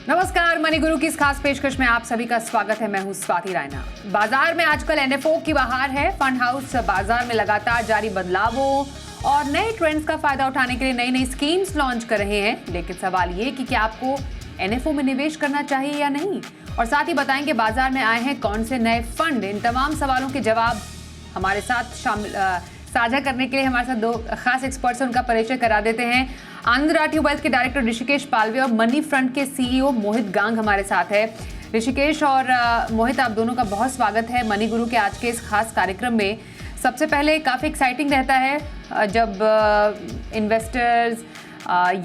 नमस्कार, मनी गुरु की इस खास पेशकश में आप सभी का स्वागत है। मैं हूं स्वाति रायना। बाजार में आजकल एनएफओ की बहार है। फंड हाउस बाजार में लगातार जारी बदलावों और नए ट्रेंड्स का फायदा उठाने के लिए नई नई स्कीम्स लॉन्च कर रहे हैं। लेकिन सवाल ये कि क्या आपको एनएफओ में निवेश करना चाहिए या नहीं, और साथ ही बताएंगे बाजार में आए हैं कौन से नए फंड। इन तमाम सवालों के जवाब हमारे साथ साझा करने के लिए हमारे साथ दो खास एक्सपर्ट्स हैं। उनका परिचय करा देते हैं। आनंद राठी वेल्थ के डायरेक्टर ऋषिकेश पालवे और मनी फ्रंट के सीईओ मोहित गांग हमारे साथ है। ऋषिकेश और मोहित, आप दोनों का बहुत स्वागत है मनी गुरु के आज के इस खास कार्यक्रम में। सबसे पहले काफ़ी एक्साइटिंग रहता है जब इन्वेस्टर्स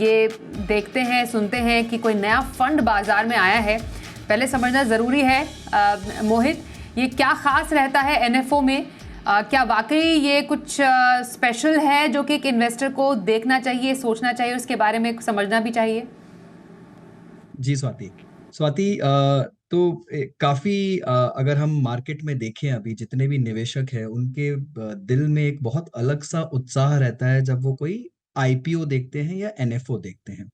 ये देखते हैं, सुनते हैं कि कोई नया फंड बाजार में आया है। पहले समझना ज़रूरी है मोहित, ये क्या खास रहता है एनएफओ में? क्या वाकई ये कुछ स्पेशल है जो कि एक इन्वेस्टर को देखना चाहिए, सोचना चाहिए, उसके बारे में समझना भी चाहिए? जी स्वाति, तो काफी अगर हम मार्केट में देखें, अभी जितने भी निवेशक हैं उनके दिल में एक बहुत अलग सा उत्साह रहता है जब वो कोई आईपीओ देखते हैं या एनएफओ देखते हैं।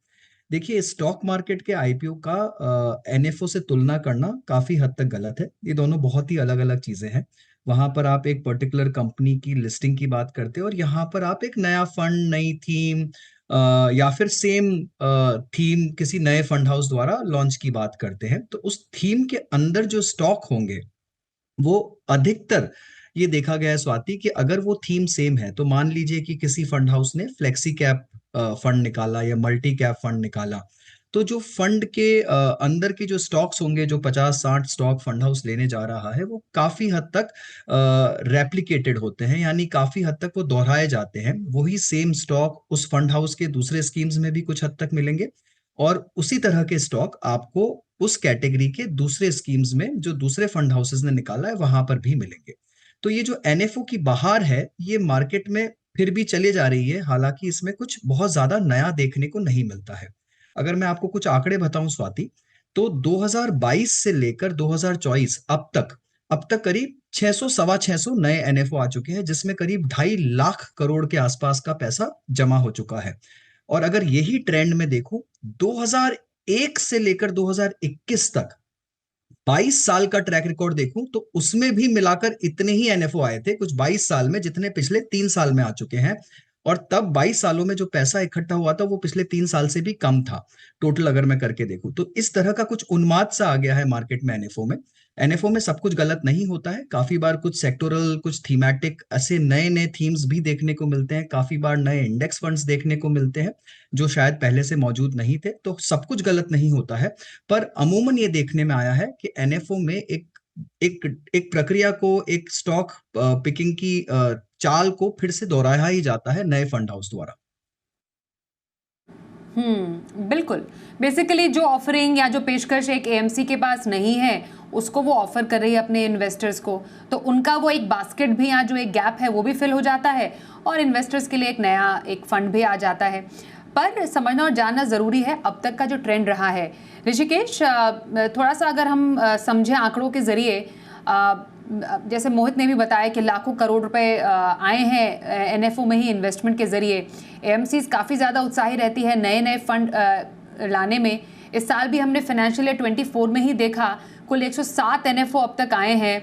देखिए, स्टॉक मार्केट के आईपीओ का एनएफओ से तुलना करना काफी हद तक गलत है। ये दोनों बहुत ही अलग अलग चीजें हैं। वहां पर आप एक पर्टिकुलर कंपनी की लिस्टिंग की बात करते हो और यहाँ पर आप एक नया फंड, नई थीम या फिर सेम थीम किसी नए फंड हाउस द्वारा लॉन्च की बात करते हैं। तो उस थीम के अंदर जो स्टॉक होंगे वो अधिकतर ये देखा गया है स्वाति कि अगर वो थीम सेम है, तो मान लीजिए कि किसी फंड हाउस ने फ्लेक्सी कैप फंड निकाला या मल्टी कैप फंड निकाला, तो जो फंड के अंदर के जो स्टॉक्स होंगे, जो 50-60 स्टॉक फंड हाउस लेने जा रहा है, वो काफी हद तक रेप्लिकेटेड होते हैं, यानी काफी हद तक वो दोहराए जाते हैं। वही सेम स्टॉक उस फंड हाउस के दूसरे स्कीम्स में भी कुछ हद तक मिलेंगे और उसी तरह के स्टॉक आपको उस कैटेगरी के दूसरे स्कीम्स में जो दूसरे फंड हाउसेस ने निकाला है वहां पर भी मिलेंगे। तो ये जो एनएफओ की बहार है, ये मार्केट में फिर भी चले जा रही है, हालांकि इसमें कुछ बहुत ज्यादा नया देखने को नहीं मिलता है। अगर मैं आपको कुछ आंकड़े बताऊं स्वाति, तो 2022 से लेकर 2024 अब तक करीब 600 सवा 600 नए एनएफओ आ चुके हैं, जिसमें करीब 2.5 लाख करोड़ के आसपास का पैसा जमा हो चुका है। और अगर यही ट्रेंड में देखूं, 2001 से लेकर 2021 तक 22 साल का ट्रैक रिकॉर्ड देखूं, तो उसमें भी मिलाकर इतने ही एनएफओ आए थे कुछ 22 साल में जितने पिछले 3 साल में आ चुके हैं। और तब 22 सालों में जो पैसा इकट्ठा हुआ था वो पिछले 3 साल से भी कम था टोटल, अगर मैं करके देखूं। तो इस तरह का कुछ उन्माद सा आ गया है मार्केट में एनएफओ में सब कुछ गलत नहीं होता है। काफी बार कुछ सेक्टोरल, कुछ थीमेटिक ऐसे नए नए थीम्स भी देखने को मिलते हैं। काफी बार नए इंडेक्स फंड्स देखने को मिलते हैं जो शायद पहले से मौजूद नहीं थे। तो सब कुछ गलत नहीं होता है, पर अमूमन ये देखने में आया है कि एनएफओ में एक एक एक प्रक्रिया को, एक स्टॉक पिकिंग की चाल को फिर से दोहराया ही जाता है नए फंड हाउस द्वारा। बिल्कुल। बेसिकली जो ऑफरिंग या जो पेशकश एक एएमसी के पास नहीं है, उसको वो ऑफर कर रही है अपने इन्वेस्टर्स को, तो उनका वो एक बास्केट भी, यहाँ जो एक गैप है वो भी फिल हो जाता है और इन्वेस्टर्स के लिए एक नया एक फंड भी आ जाता है। पर समझना और जानना ज़रूरी है अब तक का जो ट्रेंड रहा है। ऋषिकेश, थोड़ा सा अगर हम समझें आंकड़ों के ज़रिए, जैसे मोहित ने भी बताया कि लाखों करोड़ रुपए आए हैं एनएफओ में ही इन्वेस्टमेंट के ज़रिए। एएमसीज काफ़ी ज़्यादा उत्साही रहती है नए नए फंड लाने में। इस साल भी हमने फाइनेंशियल ईयर 24 में ही देखा कुल 107 एनएफओ अब तक आए हैं।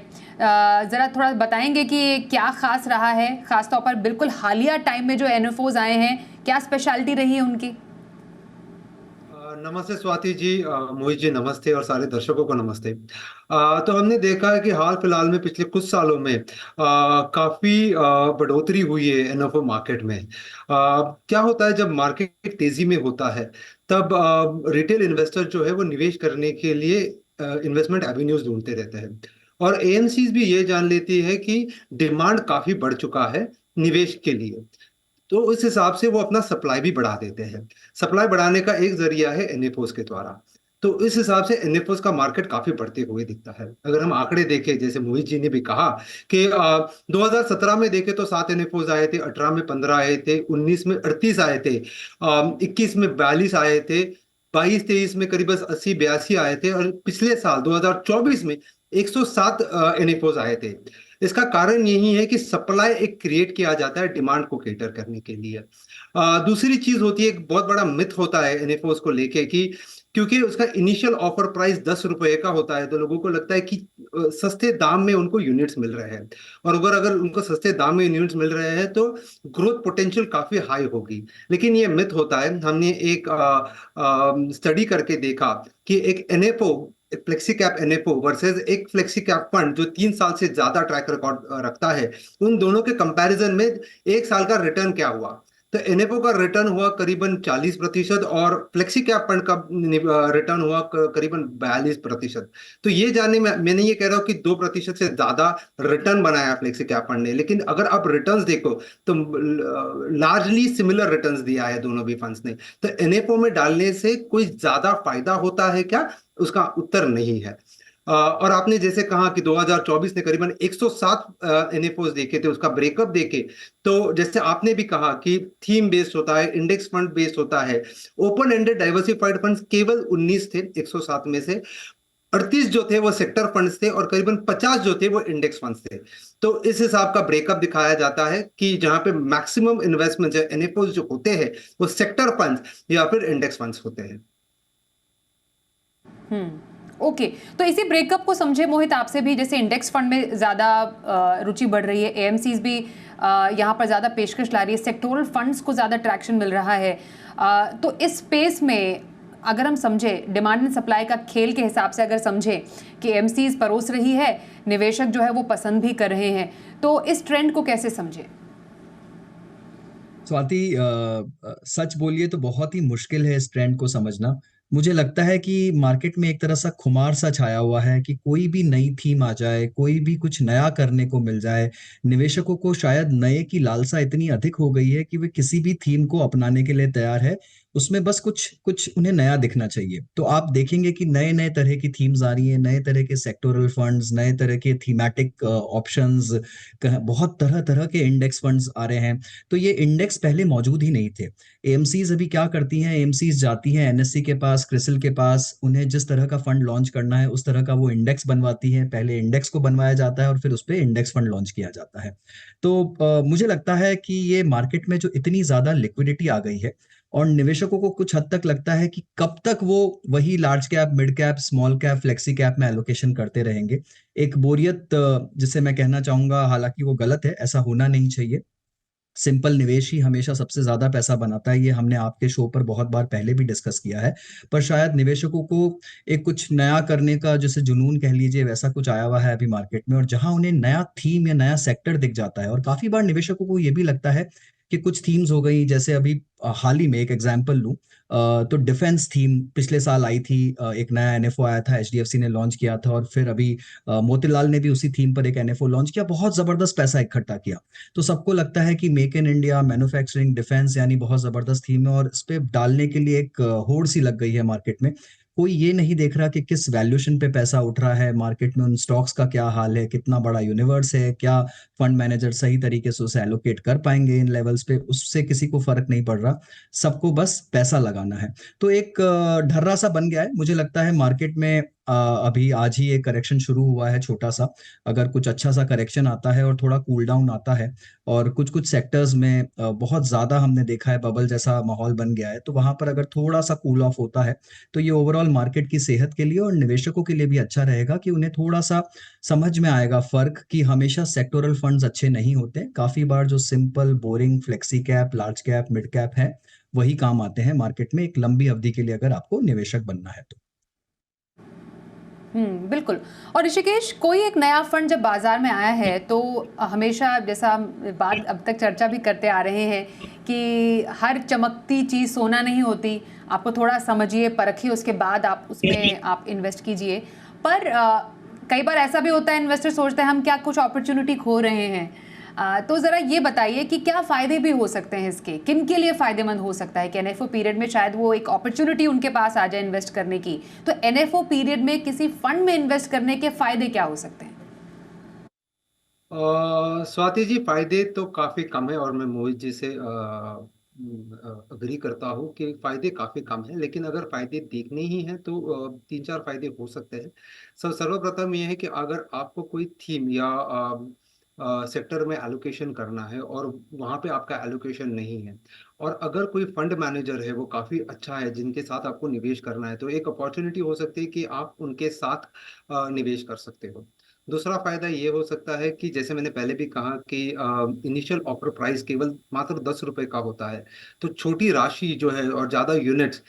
ज़रा थोड़ा बताएंगे कि क्या खास रहा है, ख़ासतौर पर बिल्कुल हालिया टाइम में जो एनएफओज आए हैं, क्या स्पेशलिटी रही है उनकी? नमस्ते स्वाति जी, मोहित जी नमस्ते और सारे दर्शकों को नमस्ते। तो हमने देखा है कि हाल फिलहाल में पिछले कुछ सालों में काफी बढ़ोतरी हुई है एनएफओ मार्केट में। क्या होता है जब मार्केट तेजी में होता है, तब रिटेल इन्वेस्टर जो है वो निवेश करने के लिए इन्वेस्टमेंट एवेन्यूज ढूंढते रहते हैं और एएमसीज भी ये जान लेती है कि डिमांड काफी बढ़ चुका है निवेश के लिए, तो उस हिसाब से वो अपना सप्लाई भी बढ़ा देते हैं। सप्लाई बढ़ाने का एक जरिया है एनएफओस के द्वारा। तो इस हिसाब से एनएफओस का मार्केट काफी बढ़ते हुए दिखता है। अगर हम आंकड़े देखें, जैसे मोहित जी ने भी कहा कि 2017 में देखें तो 7 एनएफओस आए थे, 18 में 15 आए थे, 19 में 38 आए थे, 21 में 42 आए थे, 22-23 में करीब 80-82 आए थे और पिछले साल 2024 में 107 एनएफओस आए थे। इसका कारण यही है कि सप्लाई एक क्रिएट किया जाता है डिमांड को कैटर करने के लिए। दूसरी चीज होती है, एक बहुत बड़ा मिथ होता है एनएफओस को लेके कि क्योंकि उसका इनिशियल ऑफर प्राइस 10 रुपए का होता है तो लोगों को लगता है कि सस्ते दाम में उनको यूनिट्स मिल रहे हैं, और अगर अगर उनको सस्ते दाम में यूनिट्स मिल रहे हैं तो ग्रोथ पोटेंशियल काफी हाई होगी। लेकिन ये मिथ होता है। हमने एक स्टडी करके देखा कि एक NFO, flexi cap NFO versus एक फ्लेक्सी कैप फंड जो 3 साल से ज्यादा ट्रैक रिकॉर्ड रखता है, उन दोनों के कंपैरिजन में 1 साल का रिटर्न क्या हुआ। तो एनएफओ का रिटर्न हुआ करीबन 40% और फ्लेक्सी कैप फंड का रिटर्न हुआ करीबन 42%। तो ये जानने में मैंने ये कह रहा हूँ कि 2% से ज्यादा रिटर्न बनाया फ्लेक्सी कैप फंड ने, लेकिन अगर आप रिटर्न्स देखो तो लार्जली सिमिलर रिटर्न्स दिया है दोनों भी फंड्स ने। तो एनएफओ में डालने से कोई ज्यादा फायदा होता है क्या? उसका उत्तर नहीं है। और आपने जैसे कहा कि 2024 ने करीबन 107 एनएफओस देखे थे, उसका ब्रेकअप देखे तो जैसे आपने भी कहा कि थीम बेस्ड होता है, इंडेक्स फंड बेस्ड होता है। ओपन एंडेड डाइवर्सिफाइड फंड्स केवल 19 थे 107 में से। 38 जो थे वो सेक्टर फंड्स थे और करीबन 50 जो थे वो इंडेक्स फंड्स थे। तो इस हिसाब का ब्रेकअप दिखाया जाता है कि जहां पे मैक्सिमम इन्वेस्टमेंट एनएफओस जो होते हैं वो सेक्टर फंड्स या फिर इंडेक्स फंड्स होते हैं। ओके, तो इसी ब्रेकअप को समझे मोहित आपसे भी, जैसे इंडेक्स फंड में ज़्यादा रुचि बढ़ रही है, एएमसीज भी यहाँ पर ज़्यादा पेशकश ला रही है, सेक्टोरल फंड्स को ज़्यादा ट्रैक्शन मिल रहा है। तो इस स्पेस में अगर हम समझे डिमांड एंड सप्लाई का खेल के हिसाब से अगर समझे कि एएमसीज परोस रही है, निवेशक जो है वो पसंद भी कर रहे हैं, तो इस ट्रेंड को कैसे समझे? स्वाति, सच बोलिए तो बहुत ही मुश्किल है इस ट्रेंड को समझना। मुझे लगता है कि मार्केट में एक तरह सा खुमार सा छाया हुआ है कि कोई भी नई थीम आ जाए, कोई भी कुछ नया करने को मिल जाए। निवेशकों को शायद नए की लालसा इतनी अधिक हो गई है कि वे किसी भी थीम को अपनाने के लिए तैयार है। उसमें बस कुछ कुछ उन्हें नया दिखना चाहिए। तो आप देखेंगे कि नए नए तरह की थीम्स आ रही हैं, नए तरह के सेक्टोरल फंड्स, नए तरह के थीमेटिक ऑप्शंस, बहुत तरह तरह के इंडेक्स फंड्स आ रहे हैं। तो ये इंडेक्स पहले मौजूद ही नहीं थे। एएमसीज अभी क्या करती हैं, एएमसीज जाती हैं एनएससी के पास, क्रिसिल के पास, उन्हें जिस तरह का फंड लॉन्च करना है उस तरह का वो इंडेक्स बनवाती हैं। पहले इंडेक्स को बनवाया जाता है और फिर उस पर इंडेक्स फंड लॉन्च किया जाता है। तो मुझे लगता है कि ये मार्केट में जो इतनी ज्यादा लिक्विडिटी आ गई है और निवेशकों को कुछ हद तक लगता है कि कब तक वो वही large cap, mid cap, small cap, flexi cap में एलोकेशन करते रहेंगे। एक बोरियत जिसे मैं कहना चाहूंगा, हालांकि वो गलत है, ऐसा होना नहीं चाहिए। सिंपल निवेश ही हमेशा सबसे ज्यादा पैसा बनाता है, ये हमने आपके शो पर बहुत बार पहले भी डिस्कस किया है। पर शायद निवेशकों को एक कुछ नया करने का जैसे जुनून कह लीजिए, वैसा कुछ आया हुआ है अभी मार्केट में, और जहां उन्हें नया थीम या नया सेक्टर दिख जाता है। और काफी बार निवेशकों को ये भी लगता है कि कुछ थीम्स हो गई, जैसे अभी हाल ही में एक एग्जांपल लूं, तो डिफेंस थीम पिछले साल आई थी। एक नया एनएफओ आया था, एचडीएफसी ने लॉन्च किया था, और फिर अभी मोतीलाल ने भी उसी थीम पर एक एनएफओ लॉन्च किया, बहुत जबरदस्त पैसा इकट्ठा किया। तो सबको लगता है कि make in India, manufacturing, defence यानी बहुत जबरदस्त थीम है, और इस पे डालने के लिए एक होड़ सी लग गई है मार्केट में। कोई ये नहीं देख रहा कि किस वैल्यूएशन पे पैसा उठ रहा है मार्केट में, उन स्टॉक्स का क्या हाल है, कितना बड़ा यूनिवर्स है, क्या फंड मैनेजर सही तरीके से उसे एलोकेट कर पाएंगे इन लेवल्स पे, उससे किसी को फर्क नहीं पड़ रहा। सबको बस पैसा लगाना है। तो एक ढर्रा सा बन गया है मुझे लगता है मार्केट में। अभी आज ही एक करेक्शन शुरू हुआ है छोटा सा। अगर कुछ अच्छा सा करेक्शन आता है और थोड़ा कूल डाउन आता है, और कुछ कुछ सेक्टर्स में बहुत ज्यादा हमने देखा है बबल जैसा माहौल बन गया है, तो वहां पर अगर थोड़ा सा कूल ऑफ होता है तो ये ओवरऑल मार्केट की सेहत के लिए और निवेशकों के लिए भी अच्छा रहेगा कि उन्हें थोड़ा सा समझ में आएगा फर्क कि हमेशा सेक्टोरल फंड्स अच्छे नहीं होते। काफी बार जो simple boring flexi cap, large cap, mid cap है, वही काम आते हैं मार्केट में एक लंबी अवधि के लिए अगर आपको निवेशक बनना है तो। बिल्कुल। और ऋषिकेश, कोई एक नया फंड जब बाजार में आया है तो हमेशा, जैसा हम बात अब तक चर्चा भी करते आ रहे हैं, कि हर चमकती चीज़ सोना नहीं होती। आपको थोड़ा समझिए, परखिए, उसके बाद आप उसमें आप इन्वेस्ट कीजिए। पर कई बार ऐसा भी होता है, इन्वेस्टर सोचते हैं हम क्या कुछ अपॉर्चुनिटी खो रहे हैं। तो ज़रा ये बताइए कि क्या फ़ायदे भी हो सकते हैं इसके, किन के लिए फ़ायदेमंद हो सकता है कि एनएफओ पीरियड में शायद वो एक अपॉर्चुनिटी उनके पास आ जाए इन्वेस्ट करने की। तो एनएफओ पीरियड में किसी फंड में इन्वेस्ट करने के फ़ायदे क्या हो सकते हैं? स्वाति जी, फायदे तो काफी कम है और मैं मोहित जी से अग्री करता हूँ कि फायदे काफी कम है, लेकिन अगर फायदे देखने ही हैं तो 3-4 फायदे हो सकते हैं। सर्वप्रथम यह है कि अगर आपको कोई थीम या सेक्टर में एलोकेशन करना है और वहाँ पे आपका एलोकेशन नहीं है, और अगर कोई फंड मैनेजर है वो काफ़ी अच्छा है जिनके साथ आपको निवेश करना है, तो एक अपॉर्चुनिटी हो सकती है कि आप उनके साथ निवेश कर सकते हो। दूसरा फायदा ये हो सकता है कि जैसे मैंने पहले भी कहा कि इनिशियल ऑफर प्राइस केवल मात्र 10 रुपए का होता है, तो छोटी राशि जो है और ज़्यादा यूनिट्स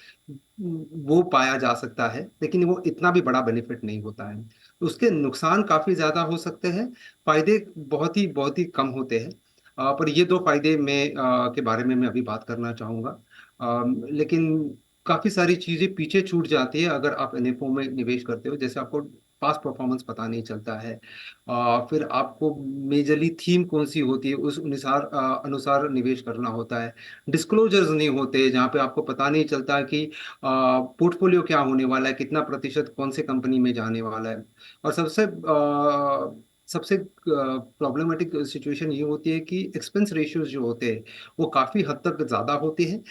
वो पाया जा सकता है, लेकिन वो इतना भी बड़ा बेनिफिट नहीं होता है। उसके नुकसान काफ़ी ज़्यादा हो सकते हैं, फायदे बहुत ही कम होते हैं। पर ये दो फायदे के बारे में मैं अभी बात करना चाहूँगा। लेकिन काफ़ी सारी चीज़ें पीछे छूट जाती है अगर आप एनएफओ में निवेश करते हो, जैसे आपको पास्ट परफॉर्मेंस पता नहीं चलता है। फिर आपको मेजरली थीम कौन सी होती है उस अनुसार निवेश करना होता है। डिस्क्लोजर्स नहीं होते जहाँ पे आपको पता नहीं चलता कि पोर्टफोलियो क्या होने वाला है, कितना प्रतिशत कौन से कंपनी में जाने वाला है। और सबसे प्रॉब्लमेटिक सिचुएशन ये होती है कि एक्सपेंस रेशियोज जो होते हैं वो काफ़ी हद तक ज़्यादा होते हैं,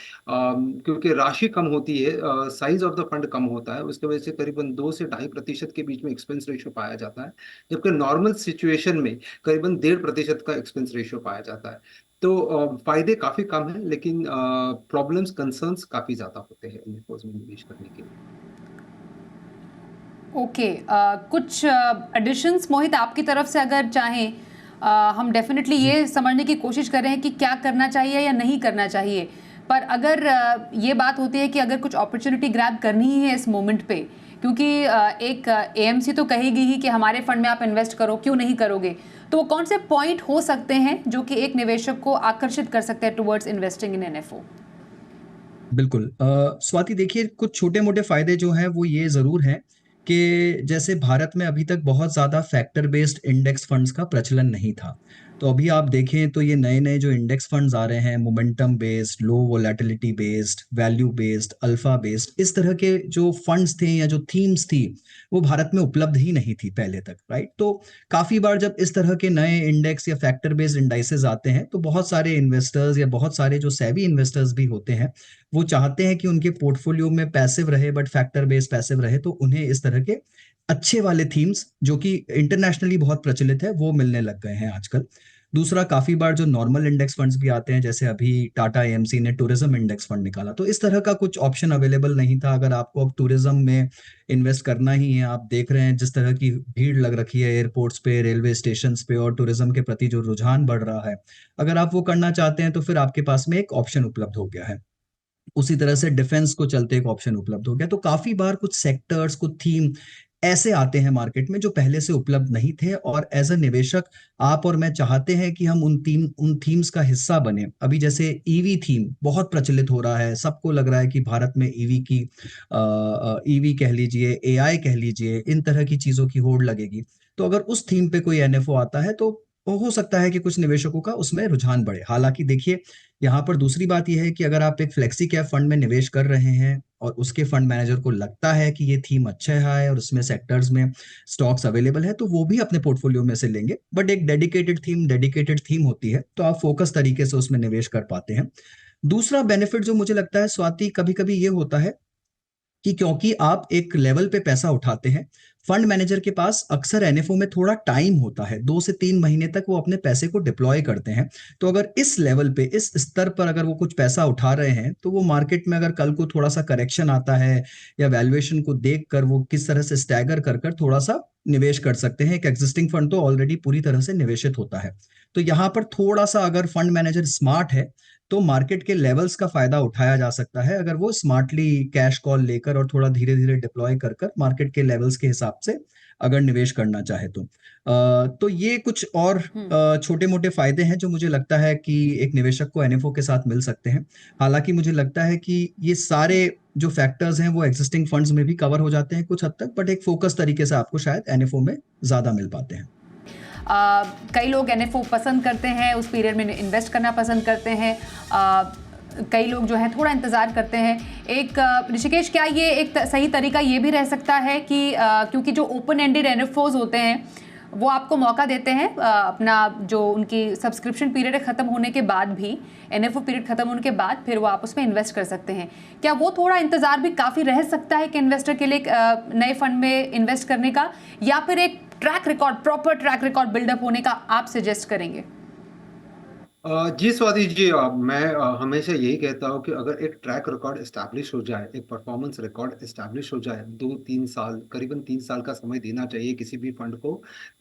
क्योंकि राशि कम होती है, साइज ऑफ द फंड कम होता है, उसकी वजह से करीबन 2 से 2.5% के बीच में एक्सपेंस रेशियो पाया जाता है, जबकि नॉर्मल सिचुएशन में करीबन 1.5% का एक्सपेंस रेशियो पाया जाता है। तो फायदे काफ़ी कम है, लेकिन प्रॉब्लम्स कंसर्न्स काफ़ी ज़्यादा होते हैं इन्वेस्टर्स में निवेश करने के लिए। ओके, कुछ एडिशंस मोहित आपकी तरफ से अगर चाहें, हम डेफिनेटली ये समझने की कोशिश कर रहे हैं कि क्या करना चाहिए या नहीं करना चाहिए, पर अगर ये बात होती है कि अगर कुछ अपॉर्चुनिटी ग्रैब करनी ही है इस मोमेंट पे, क्योंकि एक एएमसी तो कहेगी ही कि हमारे फंड में आप इन्वेस्ट करो, क्यों नहीं करोगे, तो वो कौन से पॉइंट हो सकते हैं जो कि एक निवेशक को आकर्षित कर सकते हैं टुवर्ड्स इन्वेस्टिंग इन एनएफओ? बिल्कुल। स्वाति देखिए, कुछ छोटे मोटे फायदे जो हैं वो ये ज़रूर हैं कि जैसे भारत में अभी तक बहुत ज़्यादा फैक्टर बेस्ड इंडेक्स फंड्स का प्रचलन नहीं था। तो अभी आप देखें तो ये नए नए जो इंडेक्स फंड्स आ रहे हैं, momentum based, low volatility based, value based, alpha based, इस तरह के जो फंड्स थे या जो थीम्स थी वो भारत में उपलब्ध ही नहीं थी पहले तक, राइट। तो काफ़ी बार जब इस तरह के नए इंडेक्स या फैक्टर बेस्ड इंडाइसेस आते हैं तो बहुत सारे इन्वेस्टर्स या बहुत सारे जो सेबी इन्वेस्टर्स भी होते हैं वो चाहते हैं कि उनके पोर्टफोलियो में पैसिव रहे बट फैक्टर बेस्ड पैसिव रहे, तो उन्हें इस तरह के अच्छे वाले थीम्स जो कि इंटरनेशनली बहुत प्रचलित है वो मिलने लग गए हैं आजकल। दूसरा, काफी बार जो नॉर्मल इंडेक्स फंड्स भी आते हैं, जैसे अभी टाटा एएमसी ने टूरिज्म इंडेक्स फंड निकाला, तो इस तरह का कुछ ऑप्शन अवेलेबल नहीं था। अगर आपको अब टूरिज्म में इन्वेस्ट करना ही है, आप देख रहे हैं जिस तरह की भीड़ लग रखी है एयरपोर्ट्स पे, रेलवे स्टेशन पे, और टूरिज्म के प्रति जो रुझान बढ़ रहा है, अगर आप वो करना चाहते हैं तो फिर आपके पास में एक ऑप्शन उपलब्ध हो गया है। उसी तरह से डिफेंस को चलते एक ऑप्शन उपलब्ध हो गया। तो काफी बार कुछ सेक्टर्स, कुछ थीम ऐसे आते हैं मार्केट में जो पहले से उपलब्ध नहीं थे, और एज अ निवेशक आप और मैं चाहते हैं कि हम उन थीम्स का हिस्सा बने। अभी जैसे ईवी थीम बहुत प्रचलित हो रहा है, सबको लग रहा है कि भारत में ईवी कह लीजिए, एआई कह लीजिए, इन तरह की चीजों की होड़ लगेगी। तो अगर उस थीम पे कोई एनएफओ आता है तो हो सकता है कि कुछ निवेशकों का उसमें रुझान बढ़े। हालांकि देखिए, यहाँ पर दूसरी बात यह है कि अगर आप एक फ्लेक्सी कैप फंड में निवेश कर रहे हैं और उसके फंड मैनेजर को लगता है कि ये थीम अच्छा है और उसमें सेक्टर्स में स्टॉक्स अवेलेबल है, तो वो भी अपने पोर्टफोलियो में से लेंगे। बट एक डेडिकेटेड थीम होती है तो आप फोकस तरीके से उसमें निवेश कर पाते हैं। दूसरा बेनिफिट जो मुझे लगता है स्वाति, कभी कभी ये होता है कि क्योंकि आप एक लेवल पे पैसा उठाते हैं, फंड मैनेजर के पास अक्सर एनएफओ में थोड़ा टाइम होता है, 2 से 3 महीने तक वो अपने पैसे को डिप्लॉय करते हैं। तो अगर इस लेवल पे, इस स्तर पर अगर वो कुछ पैसा उठा रहे हैं, तो वो मार्केट में अगर कल को थोड़ा सा करेक्शन आता है या वैल्यूएशन को देखकर वो किस तरह से स्टैगर कर कर थोड़ा सा निवेश कर सकते हैं। एक एग्जिस्टिंग फंड तो ऑलरेडी पूरी तरह से निवेशित होता है। तो यहाँ पर थोड़ा सा अगर फंड मैनेजर स्मार्ट है तो मार्केट के लेवल्स का फायदा उठाया जा सकता है, अगर वो स्मार्टली कैश कॉल लेकर और थोड़ा धीरे धीरे डिप्लॉय कर कर मार्केट के लेवल्स के हिसाब से अगर निवेश करना चाहे तो। तो ये कुछ और छोटे मोटे फायदे हैं जो मुझे लगता है कि एक निवेशक को एनएफओ के साथ मिल सकते हैं। हालांकि मुझे लगता है कि ये सारे जो फैक्टर्स हैं वो एग्जिस्टिंग फंड्स में भी कवर हो जाते हैं कुछ हद तक, बट एक फोकस तरीके से आपको शायद एनएफओ में ज्यादा मिल पाते हैं। कई लोग एनएफओ पसंद करते हैं, उस पीरियड में इन्वेस्ट करना पसंद करते हैं, कई लोग जो है थोड़ा इंतज़ार करते हैं। एक ऋषिकेश, क्या ये एक सही तरीका ये भी रह सकता है कि क्योंकि जो ओपन एंडेड एनएफओज होते हैं वो आपको मौका देते हैं अपना जो उनकी सब्सक्रिप्शन पीरियड है ख़त्म होने के बाद भी, एनएफओ पीरियड ख़त्म होने के बाद फिर वो आप उसमें इन्वेस्ट कर सकते हैं। क्या वो थोड़ा इंतज़ार भी काफ़ी रह सकता है कि इन्वेस्टर के लिए नए फंड में इन्वेस्ट करने का, या फिर एक track record, proper track record build up होने का आप सजेस्ट करेंगे? जी स्वाति जी, मैं हमेशा यही कहता हूँ कि अगर एक ट्रैक रिकॉर्ड एस्टैब्लिश हो जाए, एक परफॉर्मेंस रिकॉर्ड एस्टैब्लिश हो जाए, 2-3 साल, करीबन 3 साल का समय देना चाहिए किसी भी फंड को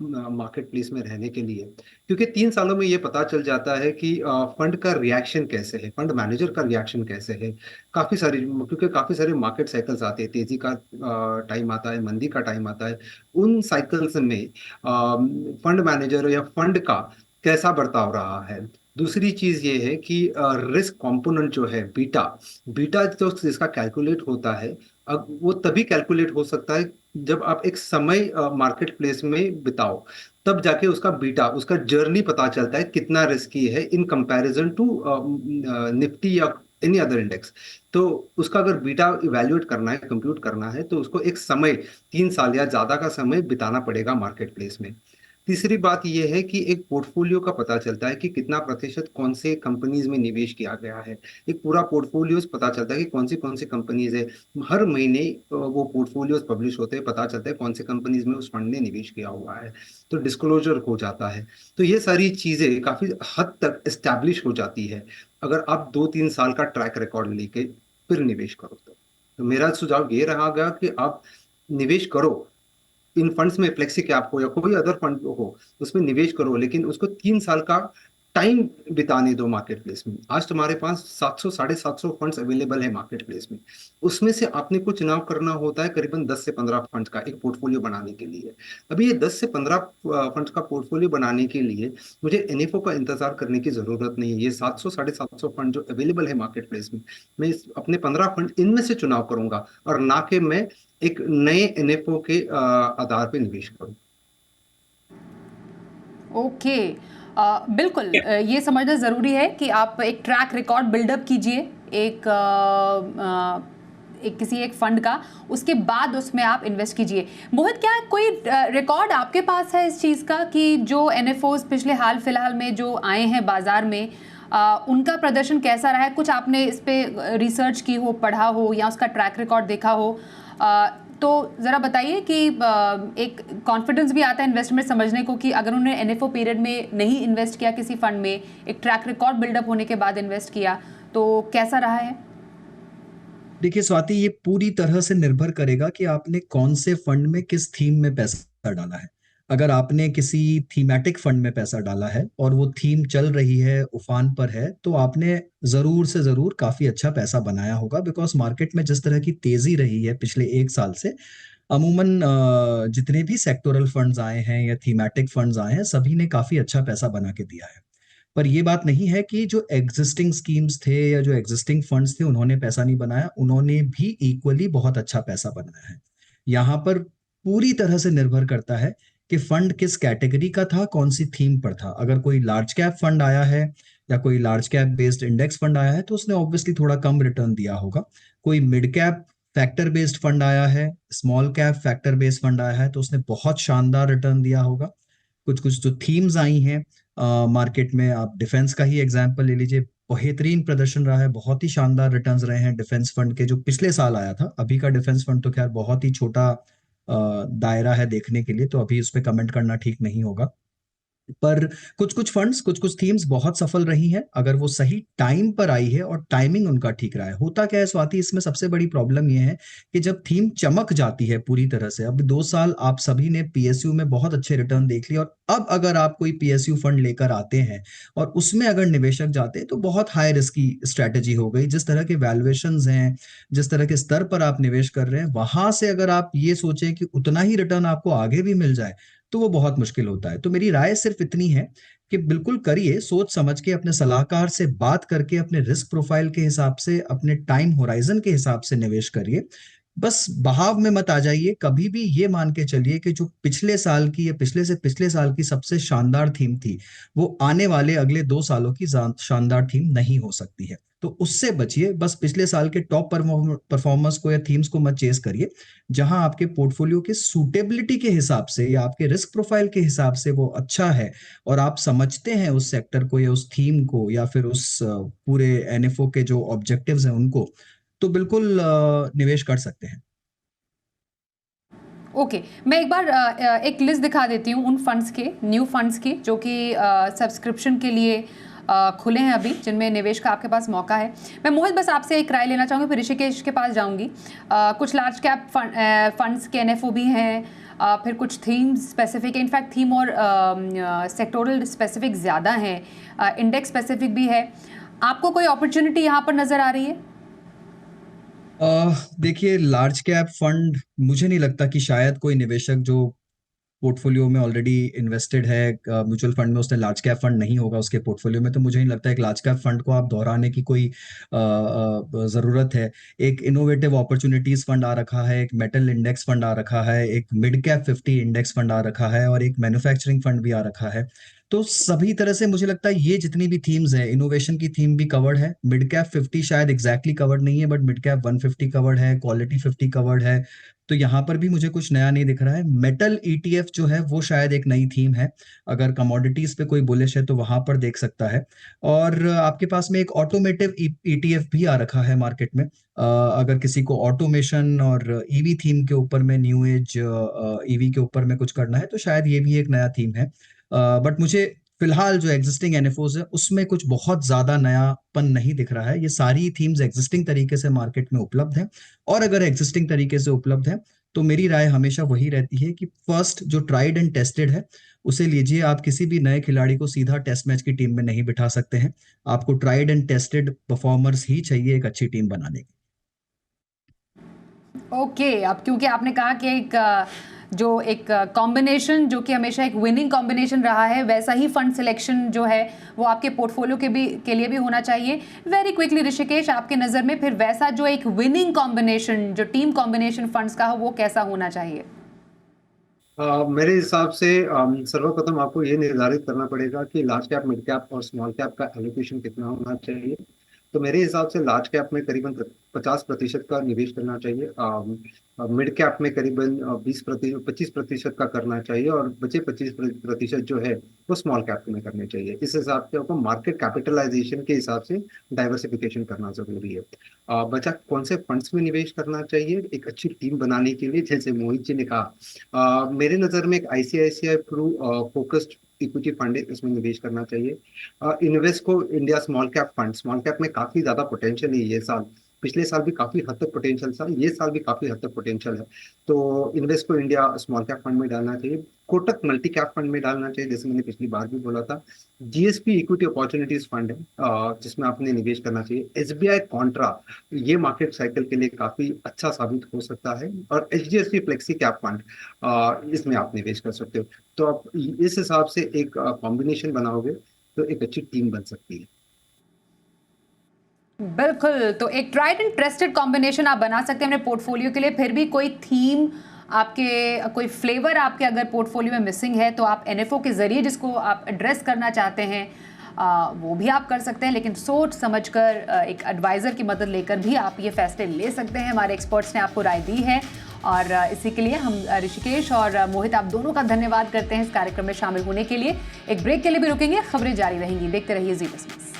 मार्केट प्लेस में रहने के लिए। क्योंकि 3 सालों में ये पता चल जाता है कि फंड का रिएक्शन कैसे है, फंड मैनेजर का रिएक्शन कैसे है। क्योंकि काफ़ी सारे मार्केट साइकिल्स आते हैं, तेजी का टाइम आता है, मंदी का टाइम आता है। उन साइकिल्स में फंड मैनेजर या फंड का कैसा बर्ताव रहा है। दूसरी चीज ये है कि रिस्क कंपोनेंट जो है, बीटा बीटा जो जिसका कैलकुलेट होता है, अब वो तभी कैलकुलेट हो सकता है जब आप एक समय मार्केट प्लेस में बिताओ, तब जाके उसका बीटा, उसका जर्नी पता चलता है कितना रिस्की है इन कंपैरिजन टू निफ्टी या एनी अदर इंडेक्स। तो उसका अगर बीटा इवेल्युएट करना है, कंप्यूट करना है, तो उसको एक समय, 3 साल या ज्यादा का समय बिताना पड़ेगा मार्केट प्लेस में। तीसरी बात यह है कि एक पोर्टफोलियो का पता चलता है कि कितना प्रतिशत कौन से कंपनीज में निवेश किया गया है। एक पूरा पोर्टफोलियो पता चलता है कि कौन सी कंपनीज है। हर महीने वो पोर्टफोलियोज पब्लिश होते हैं, पता चलता है कौन से कंपनीज में उस फंड ने निवेश किया हुआ है, तो डिस्क्लोजर हो जाता है। तो ये सारी चीजें काफी हद तक एस्टैब्लिश हो जाती है अगर आप 2-3 साल का ट्रैक रिकॉर्ड लेके फिर निवेश करो। तो मेरा सुझाव ये रहा कि आप निवेश करो इन फंड्स में, फ्लेक्सी कैप हो या कोई अदर फंड हो, उसमें निवेश करो, लेकिन उसको 3 साल का टाइम बिताने दो मार्केट प्लेस में। आज तुम्हारे पास 700-750 फंड्स अवेलेबल है मार्केट प्लेस में, उसमें से आपने को चुनाव करना होता है करीबन 10 से 15 फंड्स का एक पोर्टफोलियो बनाने के लिए। अभी ये 10 से 15 फंड्स का पोर्टफोलियो बनाने के लिए मुझे एनएफओ का इंतजार करने की जरूरत नहीं है। ये 700-750 फंड जो अवेलेबल है मार्केट प्लेस में, मैं अपने 15 फंड इनमें से चुनाव करूंगा, और ना कि मैं एक नए एनएफओ के आधार पे निवेश करूं। ओके, बिल्कुल, ये समझना ज़रूरी है कि आप एक ट्रैक रिकॉर्ड बिल्डअप कीजिए एक किसी एक फंड का, उसके बाद उसमें आप इन्वेस्ट कीजिए। मोहित, क्या कोई रिकॉर्ड आपके पास है इस चीज़ का कि जो एनएफओज पिछले हाल फिलहाल में जो आए हैं बाजार में, उनका प्रदर्शन कैसा रहा है? कुछ आपने इस पे रिसर्च की हो, पढ़ा हो, या उसका ट्रैक रिकॉर्ड देखा हो, तो ज़रा बताइए कि एक कॉन्फिडेंस भी आता है इन्वेस्टमेंट समझने को कि अगर उन्होंने एनएफओ पीरियड में नहीं इन्वेस्ट किया किसी फंड में, एक ट्रैक रिकॉर्ड बिल्डअप होने के बाद इन्वेस्ट किया, तो कैसा रहा है? देखिए स्वाति, ये पूरी तरह से निर्भर करेगा कि आपने कौन से फंड में किस थीम में पैसा डाला है। अगर आपने किसी थीमेटिक फंड में पैसा डाला है और वो थीम चल रही है, उफान पर है, तो आपने जरूर से जरूर काफी अच्छा पैसा बनाया होगा। बिकॉज मार्केट में जिस तरह की तेजी रही है पिछले 1 साल से, अमूमन जितने भी सेक्टोरल फंड्स आए हैं या थीमेटिक फंड्स आए हैं, सभी ने काफी अच्छा पैसा बना के दिया है। पर ये बात नहीं है कि जो एग्जिस्टिंग स्कीम्स थे या जो एग्जिस्टिंग फंड्स थे उन्होंने पैसा नहीं बनाया, उन्होंने भी इक्वली बहुत अच्छा पैसा बनाया है। यहाँ पर पूरी तरह से निर्भर करता है कि फंड किस कैटेगरी का था, कौन सी थीम पर था। अगर कोई लार्ज कैप फंड आया है या कोई large cap based index fund आया है तो उसने ऑब्वियसली थोड़ा कम रिटर्न दिया होगा। कोई mid cap factor based fund आया है, small cap factor based fund आया है, तो उसने बहुत शानदार रिटर्न दिया होगा। कुछ कुछ जो थीम्स आई हैं मार्केट में, आप डिफेंस का ही एग्जांपल ले लीजिए, बेहतरीन प्रदर्शन रहा है, बहुत ही शानदार रिटर्न्स रहे हैं डिफेंस फंड के जो पिछले साल आया था। अभी का डिफेंस फंड तो खैर बहुत ही छोटा दायरा है देखने के लिए, तो अभी उस पर कमेंट करना ठीक नहीं होगा। पर कुछ कुछ फंड्स, कुछ कुछ थीम्स बहुत सफल रही हैं अगर वो सही टाइम पर आई है और टाइमिंग उनका ठीक रहा है। होता क्या है स्वाति, इसमें सबसे बड़ी प्रॉब्लम ये है कि जब थीम चमक जाती है पूरी तरह से, अब 2 साल आप सभी ने पीएसयू में बहुत अच्छे रिटर्न देख लिए, और अब अगर आप कोई पीएसयू फंड लेकर आते हैं और उसमें अगर निवेशक जाते हैं तो बहुत हाई रिस्क की स्ट्रेटेजी हो गई। जिस तरह के वैल्यूएशंस हैं, जिस तरह के स्तर पर आप निवेश कर रहे हैं, वहां से अगर आप ये सोचें कि उतना ही रिटर्न आपको आगे भी मिल जाए तो वो बहुत मुश्किल होता है। तो मेरी राय सिर्फ इतनी है कि बिल्कुल करिए, सोच समझ के, अपने सलाहकार से बात करके, अपने रिस्क प्रोफाइल के हिसाब से, अपने टाइम होराइजन के हिसाब से निवेश करिए। बस बहाव में मत आ जाइए। कभी भी ये मान के चलिए कि जो पिछले साल की या पिछले से पिछले साल की सबसे शानदार थीम थी, वो आने वाले अगले 2 सालों की शानदार थीम नहीं हो सकती है। तो उससे बचिए, बस पिछले साल के टॉप परफॉर्मर्स को या थीम्स को मत चेस करिए। जहां आपके पोर्टफोलियो के सूटेबिलिटी के हिसाब से या आपके रिस्क प्रोफाइल के हिसाब से वो अच्छा है और आप समझते हैं उस सेक्टर को या उस थीम को या फिर उस पूरे एनएफओ के जो ऑब्जेक्टिव्स हैं उनको, तो बिल्कुल निवेश कर सकते हैं। ओके, मैं एक बार एक लिस्ट दिखा देती हूँ उन फंड्स के, न्यू फंड्स की, जो कि सब्सक्रिप्शन के लिए खुले हैं अभी, जिनमें निवेश का आपके पास मौका है। मैं मोहित बस आपसे एक राय लेना चाहूँगी, फिर ऋषिकेश के पास जाऊँगी। कुछ लार्ज कैप फंड्स के एनएफओ भी हैं, फिर कुछ थीम स्पेसिफिक, इनफैक्ट थीम और सेक्टोरल स्पेसिफिक ज़्यादा हैं, इंडेक्स स्पेसिफिक भी है। आपको कोई अपॉर्चुनिटी यहाँ पर नज़र आ रही है? देखिए, लार्ज कैप फंड मुझे नहीं लगता कि शायद कोई निवेशक जो पोर्टफोलियो में ऑलरेडी इन्वेस्टेड है म्यूचुअल फंड में, उसने लार्ज कैप फंड नहीं होगा उसके पोर्टफोलियो में, तो मुझे नहीं लगता एक लार्ज कैप फंड को आप दोहराने की कोई ज़रूरत है। एक इनोवेटिव अपॉर्चुनिटीज फंड आ रखा है, एक मेटल इंडेक्स फंड आ रखा है, एक मिड कैप 50 इंडेक्स फंड आ रखा है और एक मैन्युफैक्चरिंग फंड भी आ रखा है। तो सभी तरह से मुझे लगता है ये जितनी भी थीम्स है, इनोवेशन की थीम भी कवर्ड है। मिड कैप 50 शायद एग्जैक्टली कवर्ड नहीं है, बट मिड कैप 150 कवर्ड है, क्वालिटी 50 कवर्ड है। तो यहाँ पर भी मुझे कुछ नया नहीं दिख रहा है। मेटल ईटीएफ जो है वो शायद एक नई थीम है, अगर कमोडिटीज पे कोई बुलिश है तो वहां पर देख सकता है। और आपके पास में एक ऑटोमेटिव ईटीएफ भी आ रखा है मार्केट में। अगर किसी को ऑटोमेशन और ईवी थीम के ऊपर में, न्यू एज ईवी के ऊपर में कुछ करना है, तो शायद ये भी एक नया थीम है। बट मुझे फिलहाल जो एग्जिस्टिंग एनएफओज है उसमें कुछ बहुत ज्यादा नयापन नहीं दिख रहा है। ये सारी थीम्स एग्जिस्टिंग तरीके से मार्केट में उपलब्ध है, और अगर एग्जिस्टिंग तरीके से उपलब्ध है तो मेरी राय हमेशा वही रहती है कि फर्स्ट जो ट्राइड एंड टेस्टेड है उसे लीजिए। आप किसी भी नए खिलाड़ी को सीधा टेस्ट मैच की टीम में नहीं बिठा सकते हैं। आपको ट्राइड एंड टेस्टेड परफॉर्मर्स ही चाहिए एक अच्छी टीम बनाने की। ओके, अब क्योंकि आपने कहा कि एक कॉम्बिनेशन जो कि हमेशा एक विनिंग कॉम्बिनेशन रहा है, वैसा ही फंड सिलेक्शन जो है वो आपके पोर्टफोलियो के लिए भी होना चाहिए। वेरी क्विकली ऋषिकेश, आपके नज़र में फिर वैसा जो एक विनिंग कॉम्बिनेशन, जो टीम कॉम्बिनेशन फंड्स का हो, वो कैसा होना चाहिए? मेरे हिसाब से सर्वप्रथम आपको ये निर्धारित करना पड़ेगा कि लार्ज कैप, मिड कैप और स्मॉल कैप का एलोकेशन कितना होना चाहिए। तो मेरे हिसाब से लार्ज कैप में करीबन 50% का निवेश करना चाहिए, मिड कैप में करीबन 25% का करना चाहिए, और बचे 25% जो है वो स्मॉल कैप में करने चाहिए। इस हिसाब से आपको मार्केट कैपिटलाइजेशन के हिसाब से डाइवर्सिफिकेशन करना जरूरी है। बचा कौन से फंड्स में निवेश करना चाहिए एक अच्छी टीम बनाने के लिए, जैसे मोहित जी ने कहा, मेरे नज़र में एक ICICI Pru focused equity fund है, इसमें निवेश करना चाहिए। इन्वेस्को इंडिया स्मॉल कैप में काफी ज्यादा पोटेंशियल है ये साल। पिछले साल भी काफी हद तक पोटेंशियल था, ये साल भी काफी हद तक पोटेंशियल है। तो Invesco India small cap fund में डालना चाहिए। कोटक मल्टी कैप फंड में डालना चाहिए, जैसे मैंने पिछली बार भी बोला था। जीएसपी इक्विटी अपॉर्चुनिटीज फंड है, जिसमें आपने निवेश करना चाहिए। एसबीआई कॉन्ट्रा, ये मार्केट साइकिल के लिए काफी अच्छा साबित हो सकता है। और एचडीएफसी फ्लेक्सी कैप फंड, इसमें आप निवेश कर सकते हो। तो आप इस हिसाब से एक कॉम्बिनेशन बनाओगे तो एक अच्छी टीम बन सकती है। बिल्कुल, तो एक ट्राइड एंड ट्रस्टेड कॉम्बिनेशन आप बना सकते हैं अपने पोर्टफोलियो के लिए। फिर भी कोई थीम आपके, कोई फ्लेवर आपके अगर पोर्टफोलियो में मिसिंग है, तो आप एनएफओ के जरिए जिसको आप एड्रेस करना चाहते हैं वो भी आप कर सकते हैं। लेकिन सोच समझकर एक एडवाइज़र की मदद लेकर भी आप ये फैसले ले सकते हैं। हमारे एक्सपर्ट्स ने आपको राय दी है, और इसी के लिए हम ऋषिकेश और मोहित, आप दोनों का धन्यवाद करते हैं इस कार्यक्रम में शामिल होने के लिए। एक ब्रेक के लिए भी रुकेंगे, खबरें जारी रहेंगी, देखते रहिए जी बिजनेस।